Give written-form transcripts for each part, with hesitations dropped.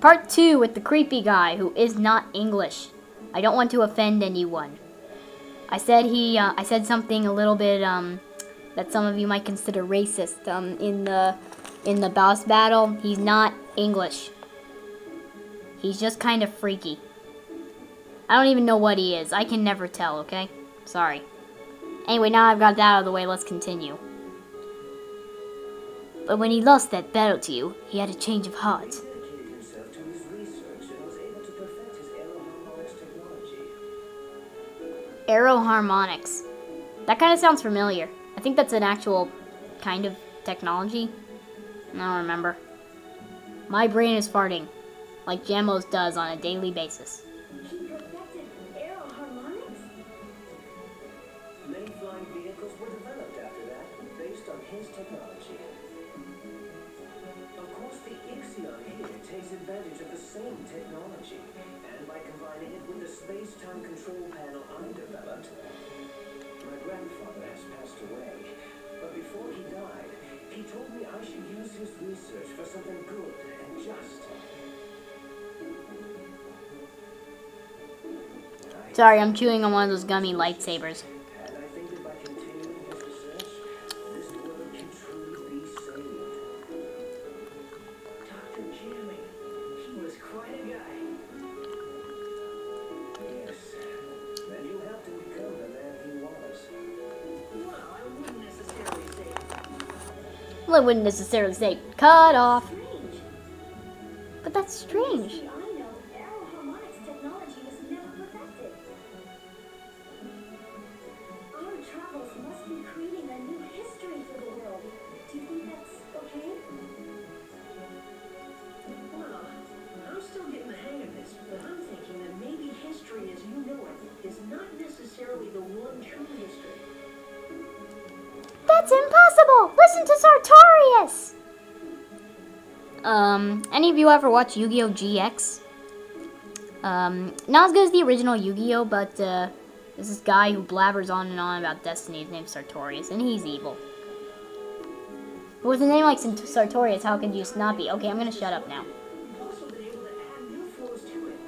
Part 2 with the creepy guy who is not English. I don't want to offend anyone. I said something a little bit that some of you might consider racist in the boss battle. He's not English. He's just kind of freaky. I don't even know what he is. I can never tell, okay? Sorry. Anyway, now I've got that out of the way, let's continue. But when he lost that battle to you, he had a change of heart. Aeroharmonics. That kind of sounds familiar. I think that's an actual kind of technology. I don't remember. My brain is farting, like Jamos does on a daily basis. He perfected aeroharmonics? Many flying vehicles were developed after that, based on his technology. Of course, the Ixion here takes advantage of the same technology, and by combining it with the space-time control panel I developed. My grandfather has passed away, but before he died, he told me I should use his research for something good and just. Sorry, I'm chewing on one of those gummy lightsabers. And I think that by continuing his research, this world can truly be saved. Dr. Jimmy, he was quite a guy. Yes, and you helped him become the man he was. Well, I wouldn't necessarily say Well, I wouldn't necessarily say cut off, strange. but that's strange. See, I know aeroharmonics technology was never perfected. Our travels must be creating a new history for the world. Do you think that's okay? Well, I'm still getting the hang of this, but I'm thinking that maybe history as you know it is not necessarily the one true history. That's impossible! Listen to Sartorius! Any of you ever watch Yu-Gi-Oh! GX? Not as good as the original Yu-Gi-Oh! But, there's this guy who blabbers on and on about Destiny. His name's Sartorius, and he's evil. But with a name like Sartorius, how could you just not be? Okay, I'm gonna shut up now. We've also been able to add new flows to it.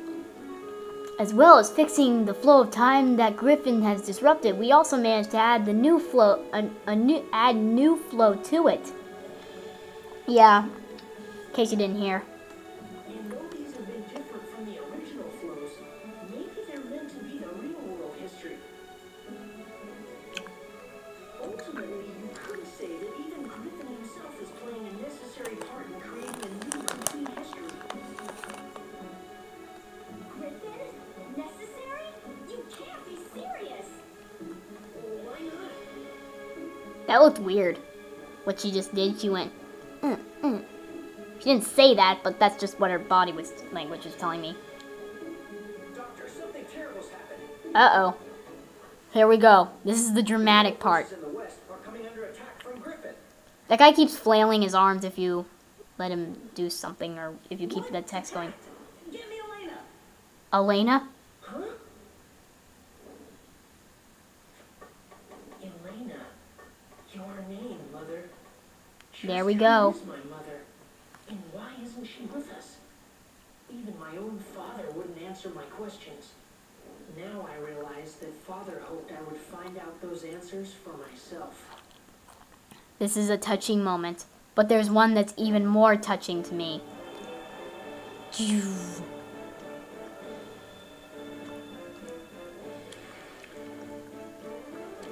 As well as fixing the flow of time that Griffin has disrupted, we also managed to add the new flow, add new flow to it. Yeah, in case you didn't hear. And though these have been different from the original flows, maybe they're meant to be the real world history. Ultimately, you could say that even Griffin himself is playing a necessary part in creating a new complete history. Griffin? Necessary? You can't be serious. Well, why not? That looked weird. What she just did, she went, mm. She didn't say that, but that's just what her body language was telling me. Doctor, something terrible's happened. Uh-oh. Here we go. This is the dramatic part. In the west are coming under attack from Griffin. That guy keeps flailing his arms if you let him do something, or if you keep the text going. Get me Elena. Elena? Huh? Elena. Your name, Mother. There we Just go. who is my mother? And why isn't she with us? Even my own father wouldn't answer my questions. Now I realize that Father hoped I would find out those answers for myself. This is a touching moment, but there's one that's even more touching to me.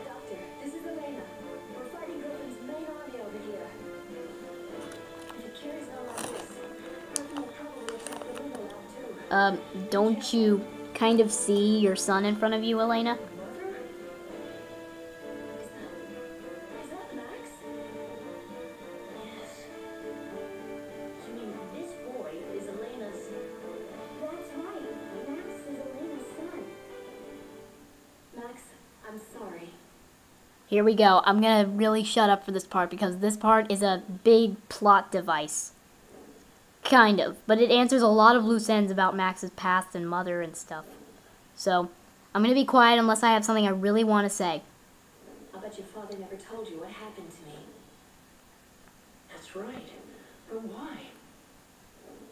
Doctor, this is Elena. We're fighting Griffin's main army over here. If it carries on like this, Griffin will probably attack the Luna lab too. Don't you kind of see your son in front of you, Elena? Mother? Is that Max? Yes. You mean this boy is Elena's... That's right. Max is Elena's son. Max, I'm sorry. Here we go. I'm gonna really shut up for this part because this part is a big plot device. Kind of, but it answers a lot of loose ends about Max's past and mother and stuff. So, I'm gonna be quiet unless I have something I really want to say. I'll bet your father never told you what happened to me. That's right. But why?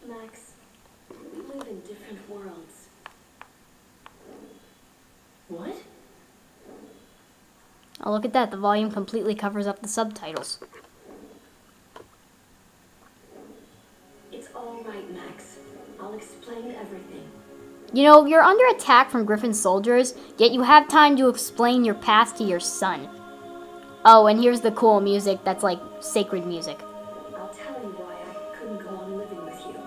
Max, Oh, look at that. The volume completely covers up the subtitles. It's all right, Max. I'll explain everything. You know, you're under attack from Griffin soldiers, yet you have time to explain your past to your son. Oh, and here's the cool music that's like sacred music. I'll tell you why I couldn't go on living with you.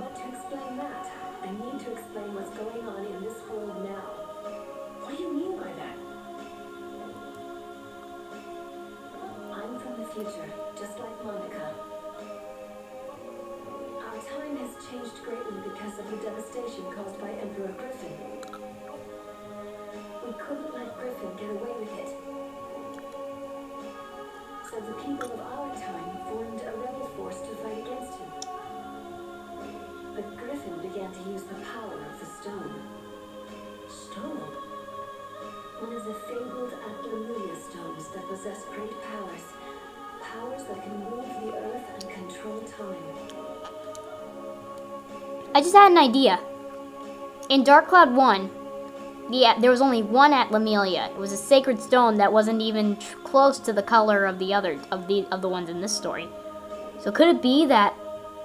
But to explain that, I need to explain what's going on in this world now. What do you mean by that? I'm from the future, just like Monica. Our time has changed greatly because of the devastation caused by Emperor Griffin. We couldn't let Griffin get away with it. So the people of our time formed a rebel force to fight against him. But Griffin began to use the power of the stone. Stone? One of the fabled Atlamulia stones that possess great powers. Powers that can move the earth and control time. I just had an idea. In Dark Cloud 1, there was only one Atlamelia. It was a sacred stone that wasn't even close to the color of the other of the ones in this story. So could it be that?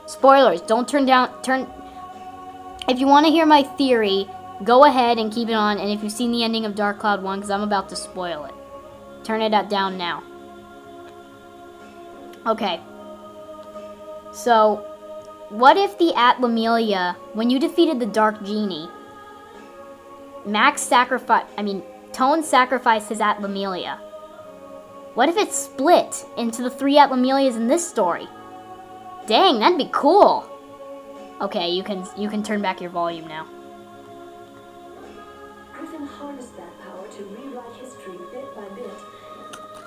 Spoilers! Don't turn. If you want to hear my theory, go ahead and keep it on. And if you've seen the ending of Dark Cloud 1, because I'm about to spoil it, turn it down now. Okay. So, what if the Atlamelia, when you defeated the Dark Genie, Tone sacrificed his Atlamelia. What if it split into the 3 Atlamelias in this story? Dang, that'd be cool. Okay, you can turn back your volume now. Griffin harnessed that power to rewrite history bit by bit.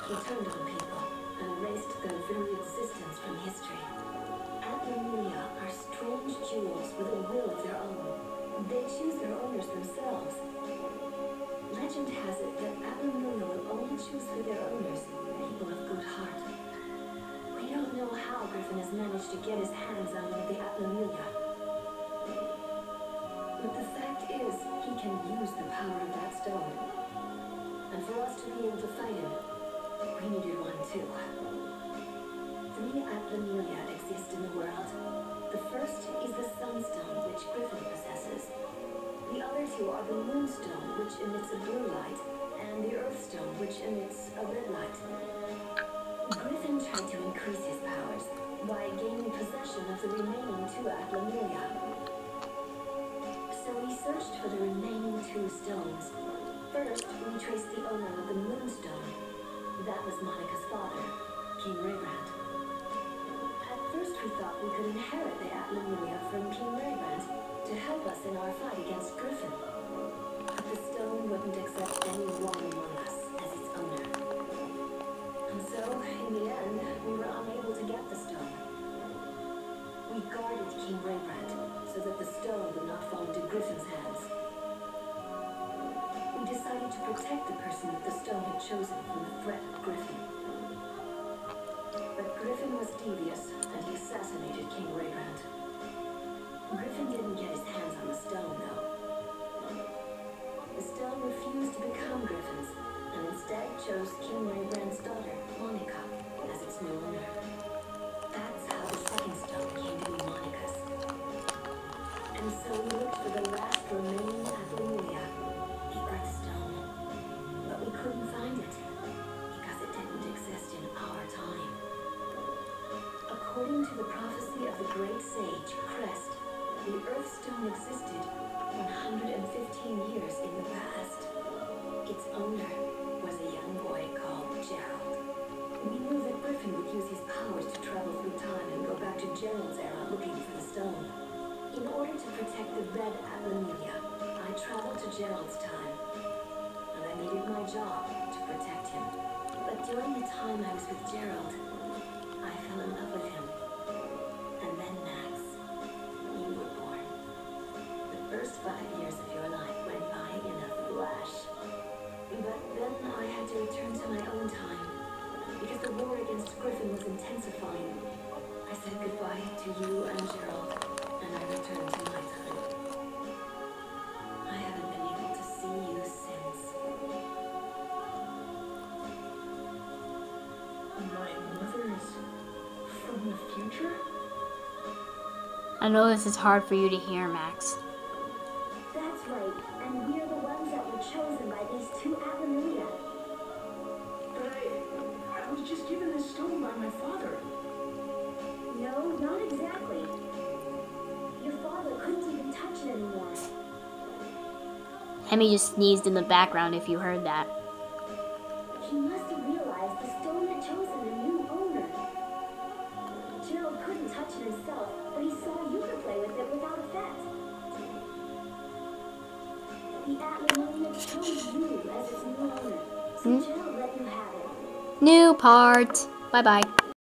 He turned on people and erased their very existence from history. Atlamelia are strange jewels with a will of their own. They choose their owners themselves. Legend has it that Atlamelia will only choose for their owners people of good heart. We don't know how Griffin has managed to get his hands on one of the Atlamelia. But the fact is, he can use the power of that stone. And for us to be able to fight him, we needed one too. 3 Atlamelia exist in the world. The first is the Sunstone, which Griffin possesses. The other 2 are the Moonstone, which emits a blue light, and the Earthstone, which emits a red light. Griffin tried to increase his powers by gaining possession of the remaining 2 Atlamelia. So we searched for the remaining 2 stones. First, we traced the owner of the Moonstone. That was Monica's father, King Raybrand. At first we thought we could inherit the Atlamelia from King Raybrand to help us in our fight against Griffin. But the stone wouldn't accept anyone among us as its owner. And so, in the end, we were unable to get the stone. We guarded King Raybrand so that the stone would not fall into Griffin's hands. We decided to protect the person that the stone had chosen from the threat of Griffin. But Griffin was devious, and he assassinated King Raybrand. Griffin didn't get his hands on the stone, though. The stone refused to become Griffin's, and instead chose King Raybrand's daughter, Monica, as its new owner. That's how the second stone came to be Monica's. And so we looked for the last remaining Atlamelia, the Earthstone. But we couldn't find it, because it didn't exist in our time. According to the prophecy of the great sage, Crest, the Earthstone existed 115 years in the past. Its owner was a young boy called Gerald. We knew that Griffin would use his powers to travel through time and go back to Gerald's era looking for the stone. In order to protect the red Atlamelia, I traveled to Gerald's time, and I made it my job to protect him. But during the time I was with Gerald, I fell in love with him. And then, Max, you were born. The first 5 years of your life went by in a flash. But then I had to return to my own time, because the war against Griffin was intensifying. I said goodbye to you and Gerald, and I returned to my time. I haven't been able to see you since. from the future? I know this is hard for you to hear, Max. That's right, and we're the ones that were chosen by these two Atlanuia. But I was just given this stone by my father. No, not exactly. Your father couldn't even touch it anymore. Hemi just sneezed in the background if you heard that. He must have realized the stone had chosen a new owner. Gerald couldn't touch it himself, but he saw you could play with it without effect. The Atlanuia chose you as its new owner, so Gerald let you have it. New part. Bye-bye.